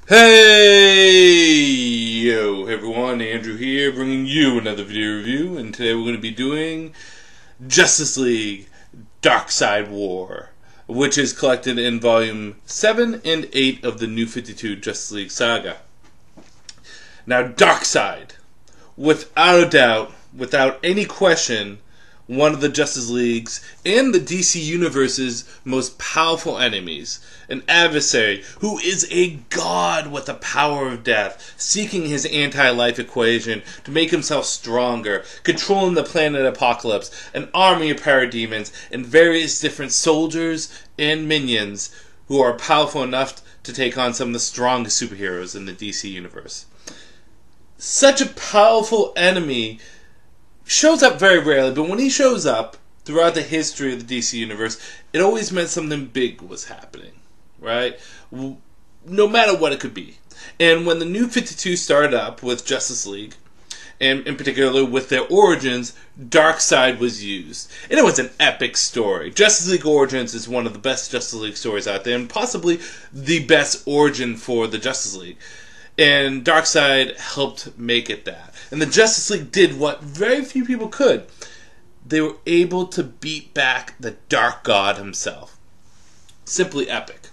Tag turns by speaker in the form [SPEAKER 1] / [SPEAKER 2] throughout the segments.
[SPEAKER 1] Hey, yo everyone, Andrew here, bringing you another video review, and today we're going to be doing Justice League Darkseid War, which is collected in volume 7 and 8 of the New 52 Justice League saga. Now, Darkseid, without a doubt, without any question, one of the Justice League's and the DC Universe's most powerful enemies. An adversary who is a god with the power of death, seeking his anti-life equation to make himself stronger, controlling the planet Apocalypse, an army of parademons, and various different soldiers and minions who are powerful enough to take on some of the strongest superheroes in the DC Universe. Such a powerful enemy shows up very rarely, but when he shows up throughout the history of the DC Universe, it always meant something big was happening, right? No matter what it could be. And when the New 52 started up with Justice League, and in particular with their origins, Darkseid was used. And it was an epic story. Justice League Origins is one of the best Justice League stories out there, and possibly the best origin for the Justice League. And Darkseid helped make it that. And the Justice League did what very few people could. They were able to beat back the Dark God himself. Simply epic.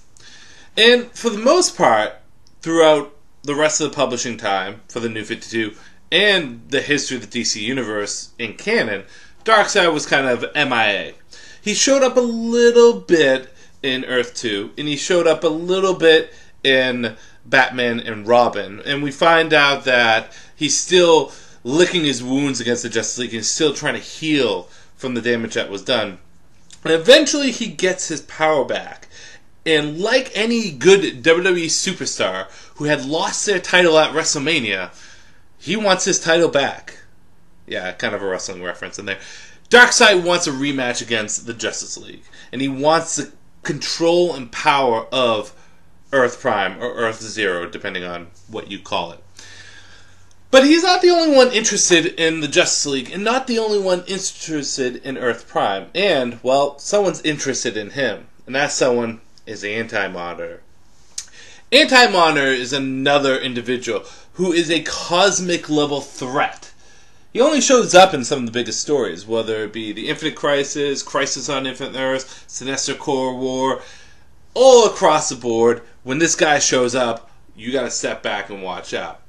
[SPEAKER 1] And for the most part, throughout the rest of the publishing time for the New 52 and the history of the DC Universe in canon, Darkseid was kind of MIA. He showed up a little bit in Earth 2, and he showed up a little bit in Batman and Robin, and we find out that he's still licking his wounds against the Justice League and still trying to heal from the damage that was done. And eventually he gets his power back, and like any good WWE superstar who had lost their title at WrestleMania, he wants his title back. Yeah, kind of a wrestling reference in there. Darkseid wants a rematch against the Justice League, and he wants the control and power of Earth Prime, or Earth Zero, depending on what you call it. But he's not the only one interested in the Justice League, and not the only one interested in Earth Prime. And, well, someone's interested in him, and that someone is Anti-Monitor. Anti-Monitor is another individual who is a cosmic-level threat. He only shows up in some of the biggest stories, whether it be the Infinite Crisis, Crisis on Infinite Earths, Sinestro Corps War, all across the board. When this guy shows up, you gotta step back and watch out.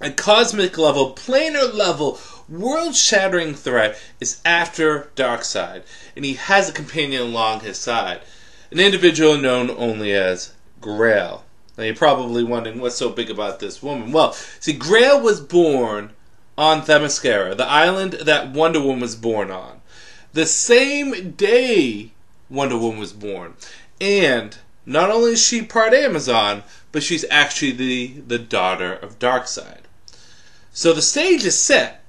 [SPEAKER 1] A cosmic level, planar level, world-shattering threat is after Darkseid, and he has a companion along his side, an individual known only as Grail. Now you're probably wondering, what's so big about this woman? Well, see, Grail was born on Themyscira, the island that Wonder Woman was born on, the same day Wonder Woman was born. And not only is she part Amazon, but she's actually the daughter of Darkseid. So the stage is set.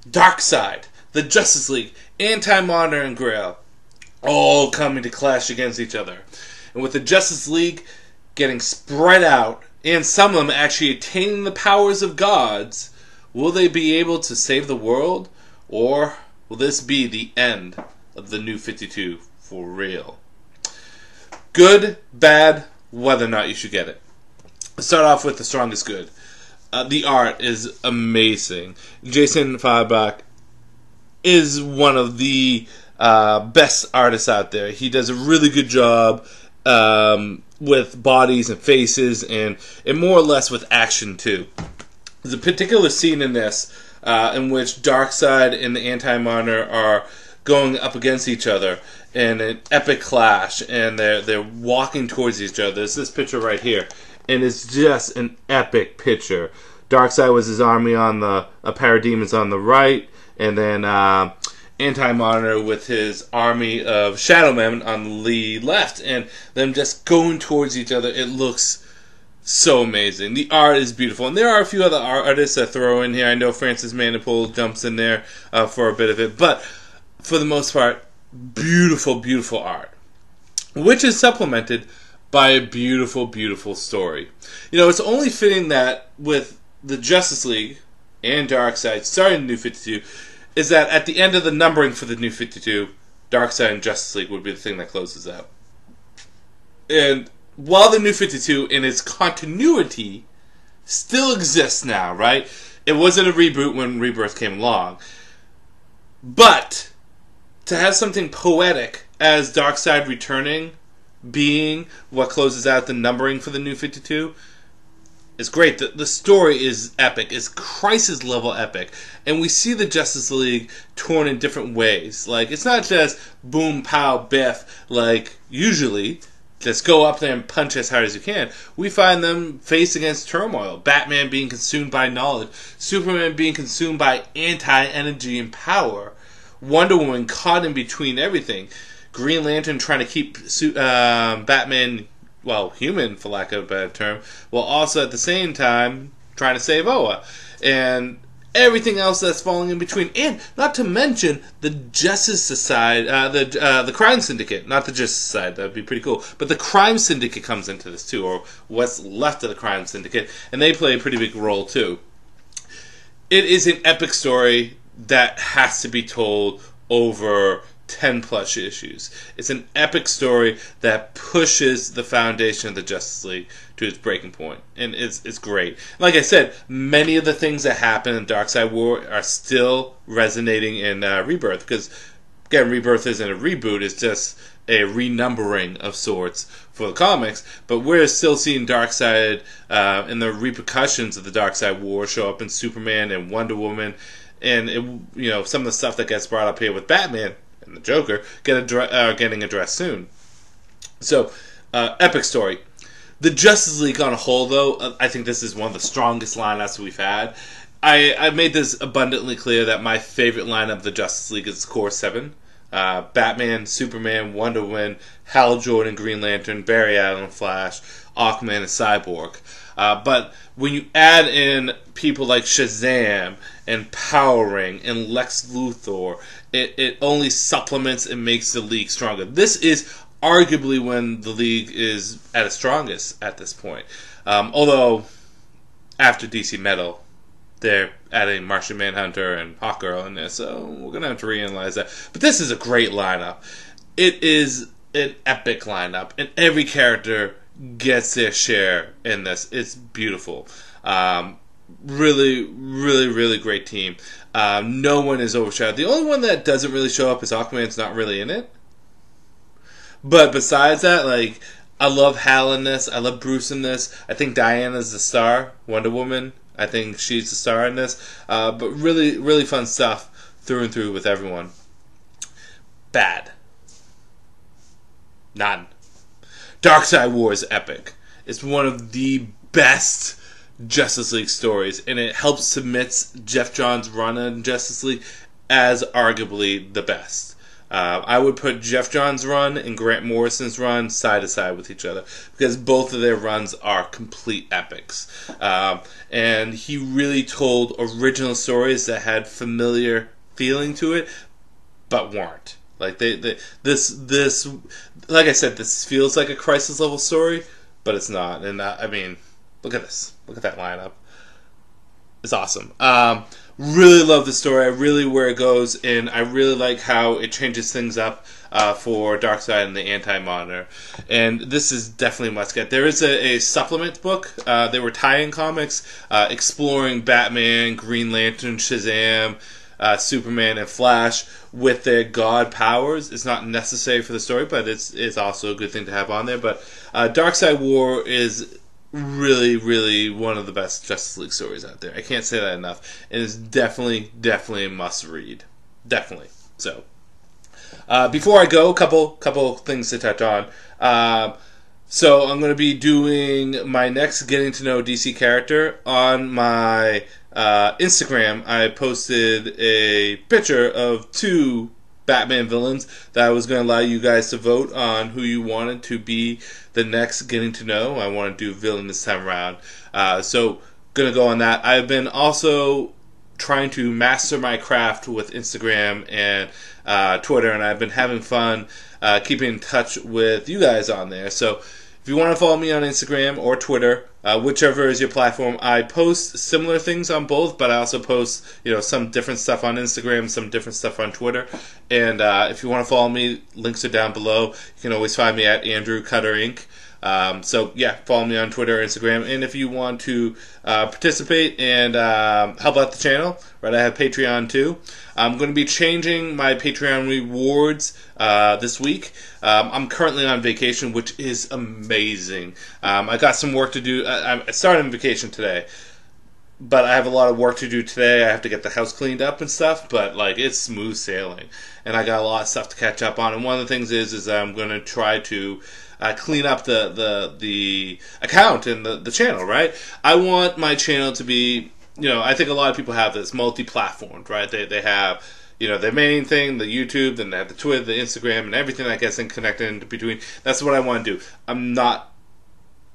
[SPEAKER 1] Darkseid, the Justice League, Anti-Monitor, and Grail all coming to clash against each other. And with the Justice League getting spread out, and some of them actually attaining the powers of gods, will they be able to save the world? Or will this be the end of the New 52 for real? Good, bad, whether or not you should get it. Let's start off with the strongest good. The art is amazing. Jason Fabak is one of the best artists out there. He does a really good job with bodies and faces, and more or less with action too. There's a particular scene in this in which Darkseid and the Anti-Monitor are going up against each other in an epic clash, and they're walking towards each other. There's this picture right here, and it's just an epic picture. Darkseid was his army on the parademons on the right, and then Anti-Monitor with his army of Shadow Men on the left, and them just going towards each other. It looks so amazing. The art is beautiful, and there are a few other artists that throw in here. I know Francis Manapul jumps in there for a bit of it, but for the most part, beautiful, beautiful art, which is supplemented by a beautiful, beautiful story. You know, it's only fitting that with the Justice League and Darkseid starting the New 52, is that at the end of the numbering for the New 52, Darkseid and Justice League would be the thing that closes out. And while the New 52 in its continuity still exists now, right? It wasn't a reboot when Rebirth came along. But to have something poetic as Darkseid returning being what closes out the numbering for the New 52 is great. The story is epic. It's crisis level epic. And we see the Justice League torn in different ways. Like, it's not just boom, pow, biff, like usually. Just go up there and punch as hard as you can. We find them faced against turmoil. Batman being consumed by knowledge. Superman being consumed by anti-energy and power. Wonder Woman caught in between everything. Green Lantern trying to keep Batman, well, human, for lack of a better term, while also at the same time trying to save Oa. And everything else that's falling in between. And not to mention the Justice Society, the Crime Syndicate. Not the Justice Society, that would be pretty cool. But the Crime Syndicate comes into this too, or what's left of the Crime Syndicate. And they play a pretty big role too. It is an epic story that has to be told over 10 plus issues. It's an epic story that pushes the foundation of the Justice League to its breaking point, and it's great. Like I said, many of the things that happen in Darkseid War are still resonating in Rebirth, because again, Rebirth isn't a reboot, it's just a renumbering of sorts for the comics, but we're still seeing Darkseid and the repercussions of the Darkseid War show up in Superman and Wonder Woman, and some of the stuff that gets brought up here with Batman and the Joker getting addressed soon. So, epic story. The Justice League on a whole, though, I think this is one of the strongest lineups we've had. I made this abundantly clear that my favorite lineup of the Justice League is Core 7. Batman, Superman, Wonder Woman, Hal Jordan, Green Lantern, Barry Allen, Flash, Aquaman, and Cyborg. But when you add in people like Shazam and Power Ring and Lex Luthor, it only supplements and makes the League stronger. This is arguably when the League is at its strongest at this point. Although, after DC Metal, they're adding Martian Manhunter and Hawkgirl in there, so we're going to have to reanalyze that. But this is a great lineup. It is an epic lineup, and every character gets their share in this. It's beautiful. Really, really, really great team. No one is overshadowed. The only one that doesn't really show up is Aquaman's not really in it. But besides that, like, I love Hal in this. I love Bruce in this. I think Diana's the star. Wonder Woman, I think she's the star in this. But really, really fun stuff through and through with everyone. Bad. None. Darkseid War is epic. It's one of the best Justice League stories, and it helps cements Jeff Johns' run in Justice League as arguably the best. I would put Jeff Johns' run and Grant Morrison's run side to side with each other, because both of their runs are complete epics. And he really told original stories that had familiar feeling to it, but weren't. Like this, like I said, this feels like a crisis level story, but it's not. And I mean, look at this. Look at that lineup. It's awesome. Really love the story. I really where it goes, and I really like how it changes things up for Darkseid and the Anti-Monitor. And this is definitely a must-get. There is a supplement book. They were tie-in comics exploring Batman, Green Lantern, Shazam, Superman, and Flash with their god powers. It's not necessary for the story, but it's also a good thing to have on there. But Darkseid War is really, really one of the best Justice League stories out there. I can't say that enough. It is definitely a must-read. Definitely. So, before I go, couple things to touch on. So I'm going to be doing my next Getting to Know DC character on my Instagram. I posted a picture of 2 Batman villains that I was going to allow you guys to vote on who you wanted to be the next Getting to Know. I want to do villain this time around. So, going to go on that. I've been also trying to master my craft with Instagram and Twitter, and I've been having fun keeping in touch with you guys on there. So, if you want to follow me on Instagram or Twitter, whichever is your platform, I post similar things on both, but I also post, some different stuff on Instagram, some different stuff on Twitter. And if you want to follow me, links are down below. You can always find me at Andrew Cutter Inc. So yeah, follow me on Twitter, Instagram, and if you want to participate and help out the channel, right, I have Patreon too. I'm going to be changing my Patreon rewards this week. I'm currently on vacation, which is amazing. I got some work to do. I started on vacation today, but I have a lot of work to do today. I have to get the house cleaned up and stuff, but like it's smooth sailing, and I got a lot of stuff to catch up on. And one of the things is I'm going to try to clean up the account and the channel, right? I want my channel to be, I think a lot of people have this multi-platformed, right? They have, their main thing, the YouTube, then they have the Twitter, the Instagram, and everything, I guess, and connected in between. That's what I want to do. I'm not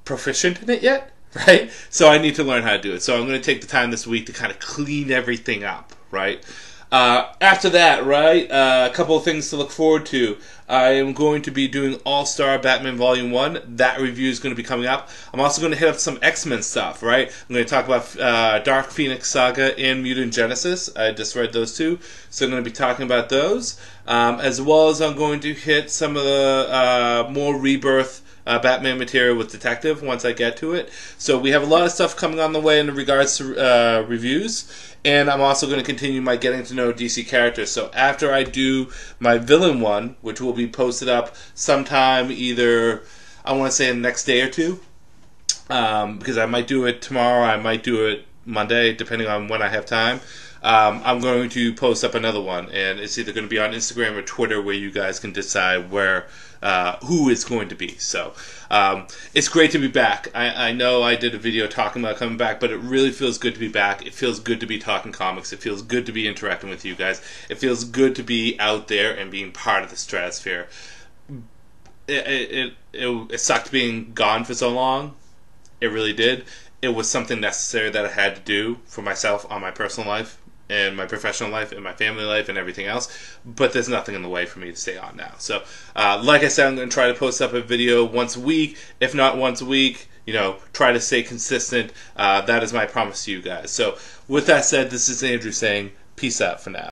[SPEAKER 1] proficient in it yet, right? So I need to learn how to do it. So I'm going to take the time this week to kind of clean everything up, right? After that, right, a couple of things to look forward to. I am going to be doing All-Star Batman Volume 1. That review is going to be coming up. I'm also going to hit up some X-Men stuff, right? I'm going to talk about Dark Phoenix Saga and Mutant Genesis. I just read those two, so I'm going to be talking about those. As well as I'm going to hit some of the more Rebirth Batman material with Detective once I get to it. So we have a lot of stuff coming on the way in regards to reviews. And I'm also going to continue my getting to know DC characters. So after I do my villain one, which will be posted up sometime either, I want to say, the next day or two, because I might do it tomorrow, I might do it Monday, depending on when I have time. I'm going to post up another one, and it's either going to be on Instagram or Twitter, where you guys can decide who it's going to be. So it's great to be back. I know I did a video talking about coming back, but it really feels good to be back. It feels good to be talking comics. It feels good to be interacting with you guys. It feels good to be out there and being part of the stratosphere. It sucked being gone for so long. It really did. It was something necessary that I had to do for myself on my personal life and my professional life and my family life and everything else, but there's nothing in the way for me to stay on now. So like I said, I'm going to try to post up a video once a week, if not once a week, try to stay consistent. That is my promise to you guys. So with that said, this is Andrew saying peace out for now.